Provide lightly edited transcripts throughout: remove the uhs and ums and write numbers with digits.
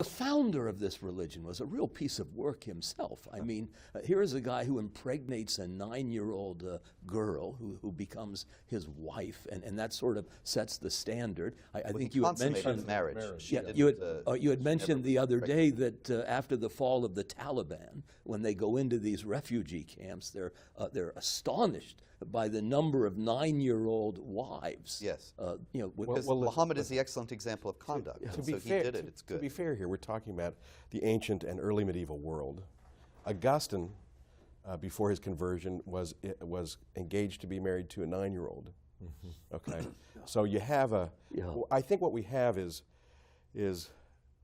The founder of this religion was a real piece of work himself. I mean, here is a guy who impregnates a 9-year-old girl who becomes his wife, and that sort of sets the standard. I think you had mentioned marriage. Yeah, you had mentioned the other day that after the fall of the Taliban, when they go into these refugee camps, they're astonished by the number of 9-year-old wives. Yes. Because Muhammad is the excellent example of conduct. To be so fair, he did it. It's good. To be fair here, we're talking about the ancient and early medieval world. Augustine, before his conversion, was engaged to be married to a 9-year-old. Okay, so you have well, I think what we have is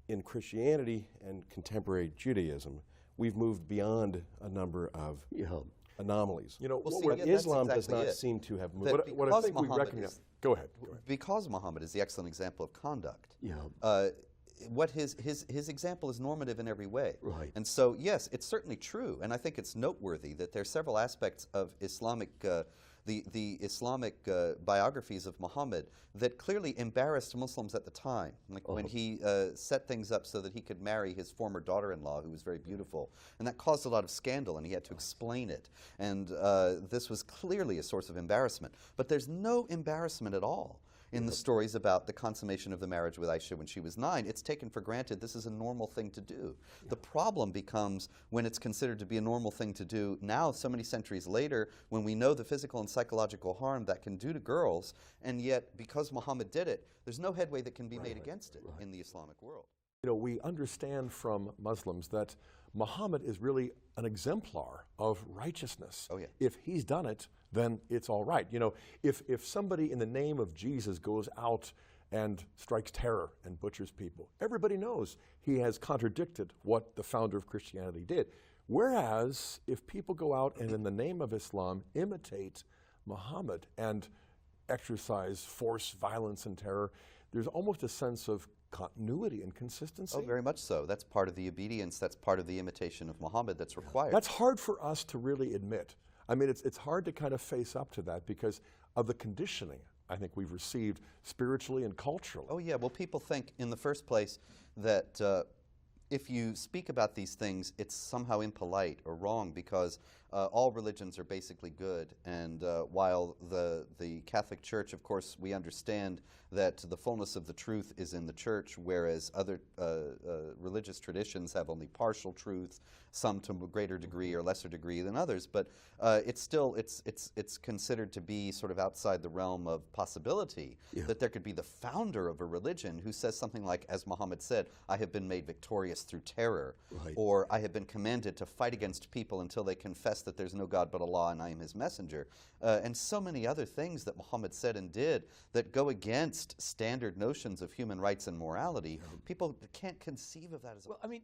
in Christianity and contemporary Judaism, we've moved beyond a number of anomalies. Well, what Islam does not seem to have moved. What I think we recognize. Go ahead. Because Muhammad is the excellent example of conduct. What his example is normative in every way. Right. And so, yes, it's certainly true, and I think it's noteworthy that there are several aspects of Islamic, the Islamic biographies of Muhammad that clearly embarrassed Muslims at the time. Like when he set things up so that he could marry his former daughter-in-law, who was very beautiful, and that caused a lot of scandal, and he had to explain it. And this was clearly a source of embarrassment. But there's no embarrassment at all in the stories about the consummation of the marriage with Aisha when she was 9. It's taken for granted this is a normal thing to do. The problem becomes when it's considered to be a normal thing to do now, so many centuries later, when we know the physical and psychological harm that can do to girls, and yet because Muhammad did it, there's no headway that can be made against it in the Islamic world. We understand from Muslims that Muhammad is really an exemplar of righteousness. Oh, yeah. If he's done it, then it's all right. If somebody in the name of Jesus goes out and strikes terror and butchers people, everybody knows he has contradicted what the founder of Christianity did. Whereas if people go out and in the name of Islam imitate Muhammad and exercise force, violence, and terror, there's almost a sense of continuity and consistency. Oh, very much so. That's part of the obedience. That's part of the imitation of Muhammad that's required. That's hard for us to really admit. I mean, it's hard to kind of face up to that because of the conditioning I think we've received spiritually and culturally. Oh, yeah. Well, people think in the first place that if you speak about these things, it's somehow impolite or wrong because all religions are basically good. And while the Catholic Church, of course, we understand that the fullness of the truth is in the Church, whereas other religious traditions have only partial truth, some to a greater degree or lesser degree than others. But it's still it's considered to be sort of outside the realm of possibility that there could be the founder of a religion who says something like, as Muhammad said, "I have been made victorious through terror," or "I have been commanded to fight against people until they confess that there's no God but Allah and I am his messenger," and so many other things that Muhammad said and did that go against standard notions of human rights and morality. People can't conceive of that as a... Well, I mean,